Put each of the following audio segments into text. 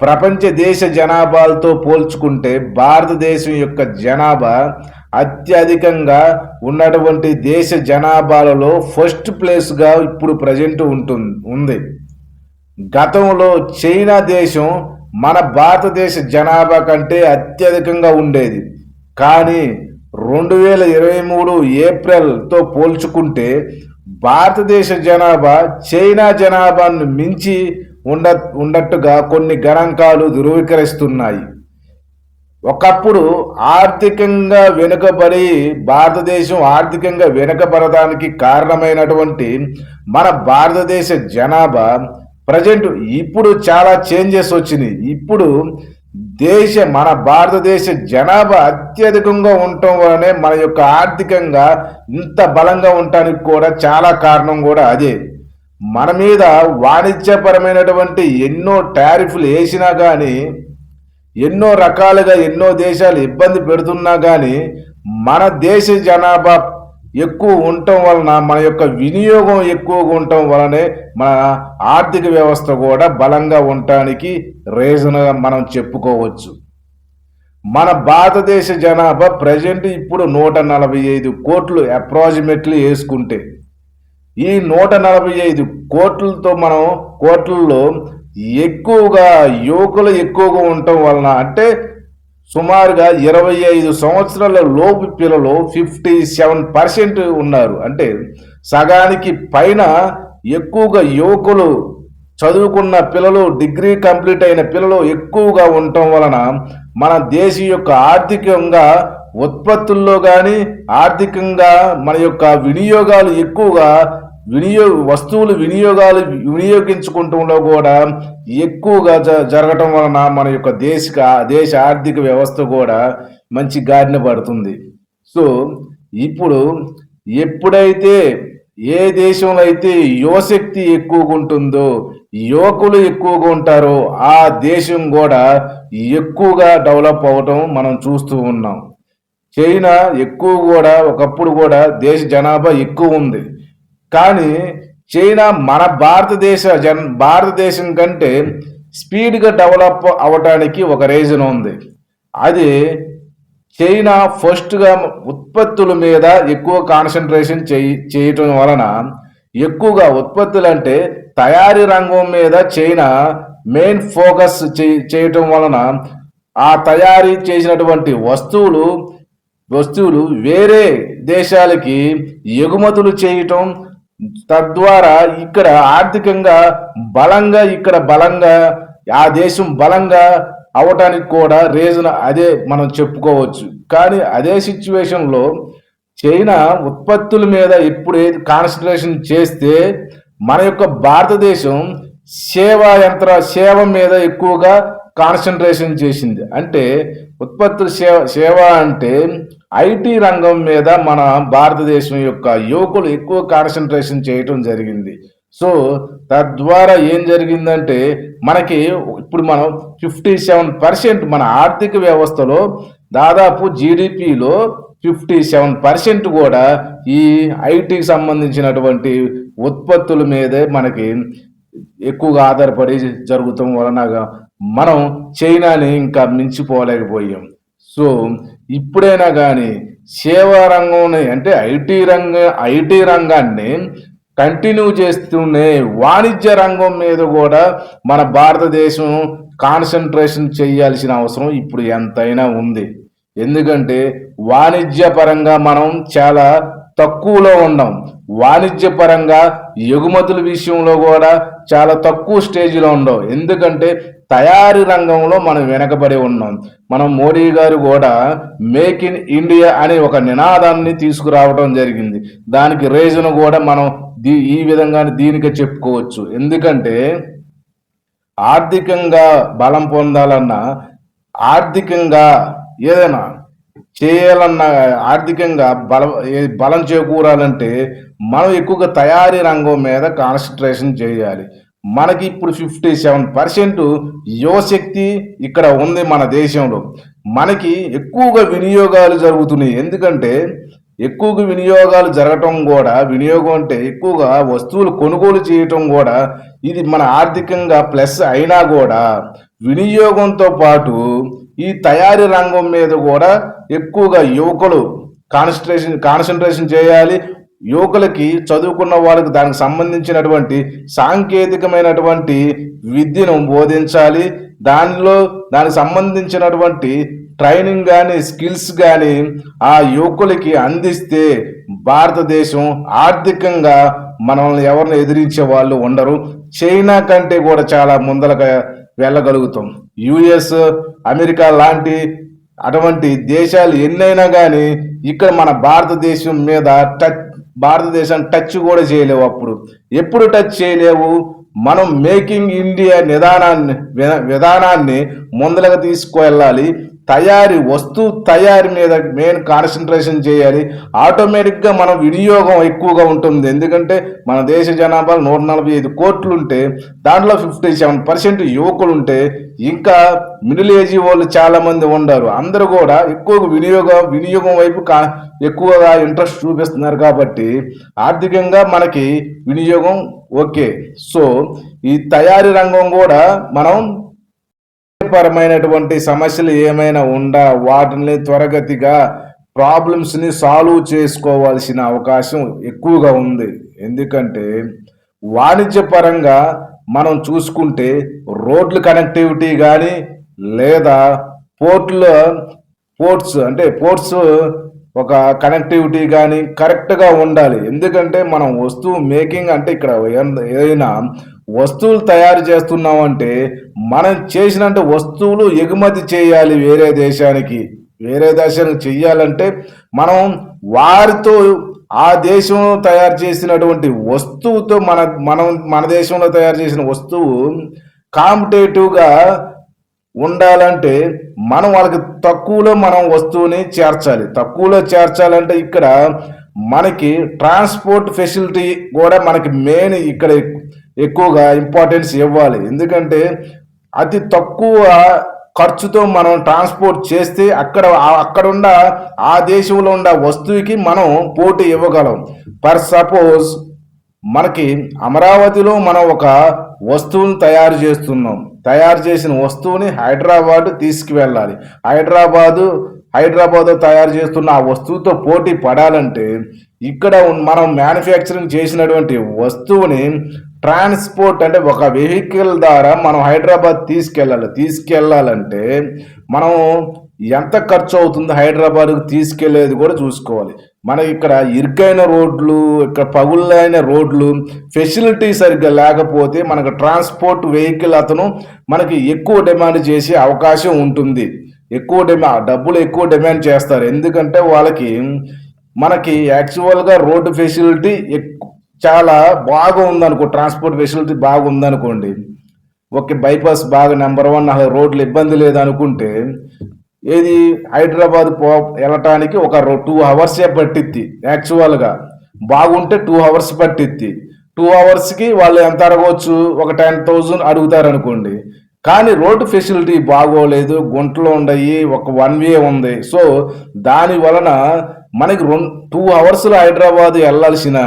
ప్రపంచ దేశ జనాభాలతో పోల్చుకుంటే భారతదేశం యొక్క జనాభా అత్యధికంగా ఉన్నటువంటి దేశ జనాభాలలో ఫస్ట్ ప్లేస్గా ఇప్పుడు ప్రజెంట్ ఉంది. గతంలో చైనా దేశం మన భారతదేశ జనాభా కంటే అత్యధికంగా ఉండేది. కానీ 2023 ఏప్రిల్తో పోల్చుకుంటే భారతదేశ జనాభా చైనా జనాభాను మించి ఉన్నట్టుగా కొన్ని గణాంకాలు ధృవీకరిస్తున్నాయి. ఒకప్పుడు ఆర్థికంగా వెనుకబడి భారతదేశం ఆర్థికంగా వెనుకబడడానికి కారణమైనటువంటి మన భారతదేశ జనాభా ప్రజెంట్ ఇప్పుడు చాలా చేంజెస్ వచ్చినాయి. ఇప్పుడు మన భారతదేశ జనాభా అత్యధికంగా ఉండటం వలనే మన యొక్క ఆర్థికంగా ఇంత బలంగా ఉండటానికి కూడా చాలా కారణం కూడా అదే. మన మీద వాణిజ్యపరమైనటువంటి ఎన్నో టారిఫ్లు వేసినా కానీ, ఎన్నో రకాలుగా ఎన్నో దేశాలు ఇబ్బంది పెడుతున్నా కానీ, మన దేశ జనాభా ఎక్కువ ఉండటం వలన, మన యొక్క వినియోగం ఎక్కువగా ఉండటం వలనే మన ఆర్థిక వ్యవస్థ కూడా బలంగా ఉండటానికి రీజన్గా మనం చెప్పుకోవచ్చు. మన భారతదేశ జనాభా ప్రజెంట్ ఇప్పుడు 145 కోట్లు అప్రాక్సిమేట్లీ వేసుకుంటే, ఈ 145 కోట్లలో ఎక్కువగా యువకులు ఎక్కువగా ఉండటం వలన, అంటే సుమారుగా 25 సంవత్సరాల లోపు పిల్లలు 57% ఉన్నారు. అంటే సగానికి పైన ఎక్కువగా యువకులు, చదువుకున్న పిల్లలు, డిగ్రీ కంప్లీట్ అయిన పిల్లలు ఎక్కువగా ఉండటం వలన మన దేశం యొక్క ఆర్థికంగా ఉత్పత్తుల్లో కానీ, ఆర్థికంగా మన యొక్క వినియోగాలు ఎక్కువగా వస్తువులు వినియోగించుకుంటంలో కూడా ఎక్కువగా జరగటం వలన మన యొక్క దేశ ఆర్థిక వ్యవస్థ కూడా మంచి గాడిన పడుతుంది. సో ఇప్పుడు ఎప్పుడైతే ఏ దేశంలో అయితే యువశక్తి ఎక్కువగా ఉంటుందో, యువకులు ఎక్కువగా ఉంటారో, ఆ దేశం కూడా ఎక్కువగా డెవలప్ అవ్వటం మనం చూస్తూ ఉన్నాం. చైనా ఎక్కువ కూడా ఒకప్పుడు కూడా దేశ జనాభా ఎక్కువ ఉంది. కానీ చైనా మన భారతదేశం కంటే స్పీడ్గా డెవలప్ అవ్వటానికి ఒక రీజన్ ఉంది. అది చైనా ఫస్ట్గా ఉత్పత్తుల మీద ఎక్కువ కాన్సన్ట్రేషన్ చేయటం వలన, ఎక్కువగా ఉత్పత్తులు అంటే తయారీ రంగం మీద చైనా మెయిన్ ఫోకస్ చేయటం వలన ఆ తయారీ చేసినటువంటి వస్తువులు వేరే దేశాలకి ఎగుమతులు చేయటం, తద్వారా ఇక్కడ ఆర్థికంగా బలంగా ఆ దేశం బలంగా అవటానికి కూడా రీజన్ అదే మనం చెప్పుకోవచ్చు. కానీ అదే సిచ్యువేషన్లో చైనా ఉత్పత్తుల మీద ఇప్పుడు కాన్సన్ట్రేషన్ చేస్తే, మన యొక్క భారతదేశం సేవ మీద ఎక్కువగా కాన్సన్ట్రేషన్ చేసింది. అంటే ఉత్పత్తుల సేవ అంటే ఐటీ రంగం మీద మన భారతదేశం యొక్క యువకులు ఎక్కువ కాన్సన్ట్రేషన్ చేయటం జరిగింది. సో తద్వారా ఏం జరిగిందంటే, మనకి ఇప్పుడు మనం 57% మన ఆర్థిక వ్యవస్థలో దాదాపు జీడిపిలో 57% కూడా ఈ ఐటీకి సంబంధించినటువంటి ఉత్పత్తుల మీదే మనకి ఎక్కువగా ఆధారపడి జరుగుతాం వలన మనం చైనాని ఇంకా మించిపోలేకపోయాం. సో ఇప్పుడైనా కానీ సేవా రంగం అంటే ఐటీ రంగాన్ని కంటిన్యూ చేస్తూనే వాణిజ్య రంగం మీద కూడా మన భారతదేశం కాన్సన్ట్రేషన్ చేయాల్సిన అవసరం ఇప్పుడు ఎంతైనా ఉంది. ఎందుకంటే వాణిజ్య పరంగా మనం చాలా తక్కువలో ఉన్నాం. వాణిజ్య పరంగా ఎగుమతుల విషయంలో కూడా చాలా తక్కువ స్టేజ్లో ఉన్నాం. ఎందుకంటే తయారీ రంగంలో మనం వెనకబడి ఉన్నాం. మనం మోడీ గారు కూడా మేక్ ఇన్ ఇండియా అనే ఒక నినాదాన్ని తీసుకురావడం జరిగింది. దానికి రీజన్ కూడా మనం ఈ విధంగా దీనికి చెప్పుకోవచ్చు. ఎందుకంటే ఆర్థికంగా బలం పొందాలన్నా, ఆర్థికంగా ఏదైనా చేయాలన్నా, ఆర్థికంగా బలం చేకూరాలంటే మనం ఎక్కువగా తయారీ రంగం మీద కాన్సన్ట్రేషన్ చేయాలి. మనకి ఇప్పుడు 57% యువశక్తి ఇక్కడ ఉంది మన దేశంలో. మనకి ఎక్కువగా వినియోగాలు జరుగుతున్నాయి. ఎందుకంటే ఎక్కువగా వినియోగాలు జరగటం కూడా, వినియోగం అంటే ఎక్కువగా వస్తువులు కొనుగోలు చేయటం కూడా, ఇది మన ఆర్థికంగా ప్లస్ అయినా కూడా వినియోగంతో పాటు ఈ తయారీ రంగం మీద కూడా ఎక్కువగా యువకులు కాన్సన్ట్రేషన్ చేయాలి. యువకులకి చదువుకున్న వాళ్ళకి దానికి సంబంధించినటువంటి సాంకేతికమైనటువంటి విద్యను బోధించాలి. దానికి సంబంధించినటువంటి ట్రైనింగ్ కానీ స్కిల్స్ కానీ ఆ యువకులకి అందిస్తే భారతదేశం ఆర్థికంగా మనల్ని ఎవరిని ఎదిరించే వాళ్ళు ఉండరు. చైనా కంటే కూడా చాలా ముందరగా వెళ్ళగలుగుతాం. యుఎస్, అమెరికా లాంటి అటువంటి దేశాలు ఎన్నైనా కానీ ఇక్కడ మన భారతదేశాన్ని టచ్ కూడా చేయలేవు. ఎప్పుడు టచ్ చేయలేవు? మనం మేకింగ్ ఇండియా విధానాన్ని ముందరగా తీసుకువెళ్ళాలి. వస్తువు తయారీ మీద మెయిన్ కాన్సన్ట్రేషన్ చేయాలి. ఆటోమేటిక్గా మనం వినియోగం ఎక్కువగా ఉంటుంది. ఎందుకంటే మన దేశ జనాభా 145 కోట్లు ఉంటే దాంట్లో 57% యువకులు ఉంటే ఇంకా మిడిల్ ఏజ్ వాళ్ళు చాలా మంది ఉండరు. అందరూ కూడా ఎక్కువగా వినియోగం వైపు ఎక్కువగా ఇంట్రెస్ట్ చూపిస్తున్నారు. కాబట్టి ఆర్థికంగా మనకి వినియోగం ఓకే. సో ఈ తయారీ రంగం కూడా మనం పరమైనటువంటి సమస్యలు ఏమైనా వాటిని త్వరగతిగా ప్రాబ్లమ్స్ని సాల్వ్ చేసుకోవాల్సిన అవకాశం ఎక్కువగా ఉంది. ఎందుకంటే వాణిజ్యపరంగా మనం చూసుకుంటే రోడ్ల కనెక్టివిటీ కానీ లేదా పోర్ట్స్ ఒక కనెక్టివిటీ కానీ కరెక్ట్గా ఉండాలి. ఎందుకంటే మనం వస్తువు మేకింగ్ అంటే ఇక్కడ ఏదైనా వస్తువులు తయారు చేస్తున్నామంటే మనం చేసినంత వస్తువులు ఎగుమతి చేయాలి వేరే దేశానికి చెయ్యాలంటే మనం వారితో ఆ దేశంలో తయారు చేసినటువంటి వస్తువుతో మన దేశంలో తయారు చేసిన వస్తువు కాంపిటేటివ్గా ఉండాలంటే మనం వాళ్ళకి తక్కువలో మనం వస్తువుని చేర్చాలంటే ఇక్కడ మనకి ట్రాన్స్పోర్ట్ ఫెసిలిటీ కూడా మనకి మెయిన్ ఇక్కడ ఎక్కువగా ఇంపార్టెన్స్ ఇవ్వాలి. ఎందుకంటే అతి తక్కువ ఖర్చుతో మనం ట్రాన్స్పోర్ట్ చేస్తే అక్కడున్న ఆ దేశంలో ఉన్న వస్తువుకి మనం పోటీ ఇవ్వగలం. సపోజ్ మనకి అమరావతిలో మనం ఒక వస్తువుని తయారు చేసిన వస్తువుని హైదరాబాద్ తీసుకువెళ్ళాలి. హైదరాబాద్ తయారు చేస్తున్న ఆ వస్తువుతో పోటీ పడాలంటే ఇక్కడ మనం మ్యానుఫ్యాక్చరింగ్ చేసినటువంటి వస్తువుని ట్రాన్స్పోర్ట్ అంటే ఒక వెహికల్ ద్వారా మనం హైదరాబాద్ తీసుకెళ్ళాలంటే మనం ఎంత ఖర్చు అవుతుంది హైదరాబాద్కు తీసుకెళ్లేది కూడా చూసుకోవాలి. మనకి ఇక్కడ ఇరుకైన రోడ్లు, ఇక్కడ పగుళ్ళైన రోడ్లు, ఫెసిలిటీ సరిగ్గా లేకపోతే మనకు ట్రాన్స్పోర్ట్ వెహికల్ అతను మనకి ఎక్కువ డిమాండ్ చేసే అవకాశం ఉంటుంది. డబ్బులు ఎక్కువ డిమాండ్ చేస్తారు. ఎందుకంటే మనకి యాక్చువల్గా రోడ్డు ఫెసిలిటీ చాలా బాగా ఉందనుకో, ట్రాన్స్పోర్ట్ ఫెసిలిటీ బాగుందనుకోండి, ఓకే, బైపాస్ బాగా నెంబర్ 1, రోడ్లు ఇబ్బంది లేదనుకుంటే ఏది హైదరాబాద్ వెళ్ళటానికి ఒక 2 అవర్సే పట్టిద్ది. యాక్చువల్గా బాగుంటే 2 అవర్స్ పట్టిద్ది. 2 అవర్స్కి వాళ్ళు ఎంత అడగవచ్చు? ఒక 10,000 అడుగుతారు అనుకోండి. కానీ రోడ్డు ఫెసిలిటీ బాగోలేదు, గుంటలు ఉన్నాయి, ఒక 1 వే ఉంది. సో దాని వలన మనకి 2 అవర్స్లో హైదరాబాద్ వెళ్ళాల్సిన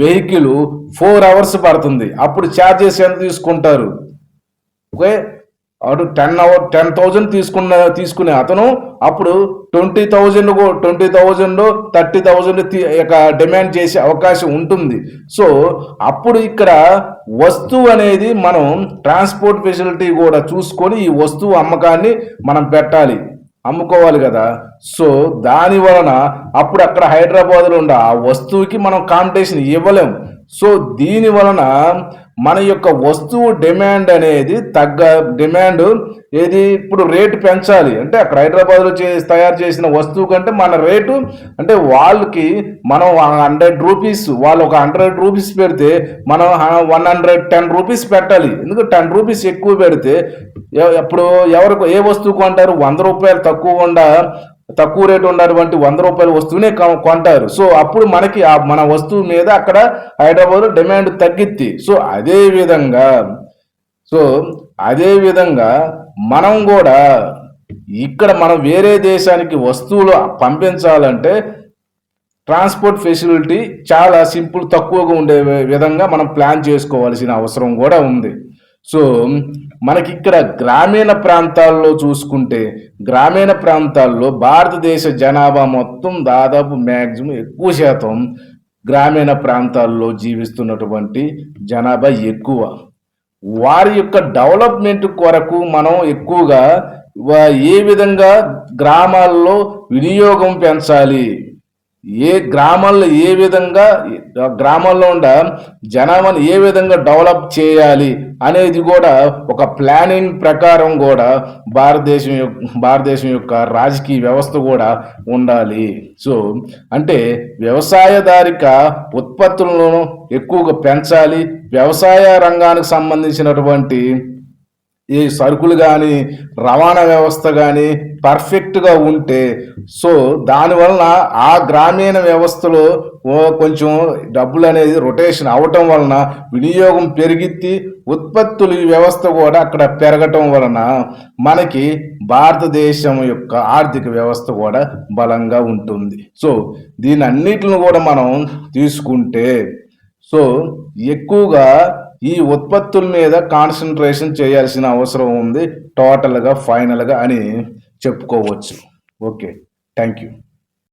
వెహికల్ 4 అవర్స్ పడుతుంది. అప్పుడు ఛార్జెస్ ఎంత తీసుకుంటారు? ఓకే, అటు 10,000 తీసుకునే అతను అప్పుడు 20,000 30,000 డిమాండ్ చేసే అవకాశం ఉంటుంది. సో అప్పుడు ఇక్కడ వస్తువు అనేది మనం ట్రాన్స్పోర్ట్ ఫెసిలిటీ కూడా చూసుకొని ఈ వస్తువు అమ్మకాన్ని మనం అమ్ముకోవాలి కదా. సో దాని వలన అప్పుడు అక్కడ హైదరాబాద్లో ఉండే ఆ వస్తువుకి మనం కాంపిటీషన్ ఇవ్వలేం. సో దీని వలన మన యొక్క వస్తువు డిమాండ్ అనేది ఇప్పుడు రేటు పెంచాలి. అంటే అక్కడ హైదరాబాద్లో తయారు చేసిన వస్తువు కంటే మన రేటు అంటే వాళ్ళకి మనం 100 రూపీస్, వాళ్ళు ఒక 100 రూపీస్ పెడితే మనం 110 రూపీస్ పెట్టాలి. ఎందుకంటే 10 రూపీస్ ఎక్కువ పెడితే ఇప్పుడు ఏ వస్తువు కొంటారు? 100 రూపాయలు తక్కువ రేటు ఉన్నటువంటి 100 రూపాయల వస్తువునే కొంటారు. సో అప్పుడు మనకి మన వస్తువు మీద అక్కడ హైదరాబాద్లో డిమాండ్ తగ్గిద్ది. సో అదే విధంగా మనం కూడా ఇక్కడ మనం వేరే దేశానికి వస్తువులు పంపించాలంటే ట్రాన్స్పోర్ట్ ఫెసిలిటీ చాలా తక్కువగా ఉండే విధంగా మనం ప్లాన్ చేసుకోవాల్సిన అవసరం కూడా ఉంది. సో మనకి ఇక్కడ గ్రామీణ ప్రాంతాల్లో చూసుకుంటే, గ్రామీణ ప్రాంతాల్లో భారతదేశ జనాభా మొత్తం దాదాపు మ్యాక్సిమం ఎక్కువ శాతం గ్రామీణ ప్రాంతాల్లో జీవిస్తున్నటువంటి జనాభా ఎక్కువ. వారి యొక్క డెవలప్మెంట్ కొరకు మనం ఎక్కువగా ఏ విధంగా గ్రామాల్లో వినియోగం పెంచాలి, ఏ గ్రామాల్లో ఏ విధంగా గ్రామాల్లో ఉండ జనాభాను ఏ విధంగా డెవలప్ చేయాలి అనేది కూడా ఒక ప్లానింగ్ ప్రకారం కూడా భారతదేశం యొక్క రాజకీయ వ్యవస్థ కూడా ఉండాలి. సో అంటే వ్యవసాయధారిక ఉత్పత్తులను ఎక్కువగా పెంచాలి. వ్యవసాయ రంగానికి సంబంధించినటువంటి ఈ సరుకులు కానీ రవాణా వ్యవస్థ కానీ పర్ఫెక్ట్గా ఉంటే, సో దానివలన ఆ గ్రామీణ వ్యవస్థలో కొంచెం డబ్బులు అనేది రొటేషన్ అవటం వలన వినియోగం పెరిగిద్ది, ఉత్పత్తుల వ్యవస్థ కూడా అక్కడ పెరగటం వలన మనకి భారతదేశం యొక్క ఆర్థిక వ్యవస్థ కూడా బలంగా ఉంటుంది. సో దీని అన్నిటిని కూడా మనం తీసుకుంటే, సో ఎక్కువగా ఈ ఉత్పత్తుల మీద కాన్సన్ట్రేషన్ చేయాల్సిన అవసరం ఉంది టోటల్గా ఫైనల్గా అని చెప్పుకోవచ్చు. Okay, thank you.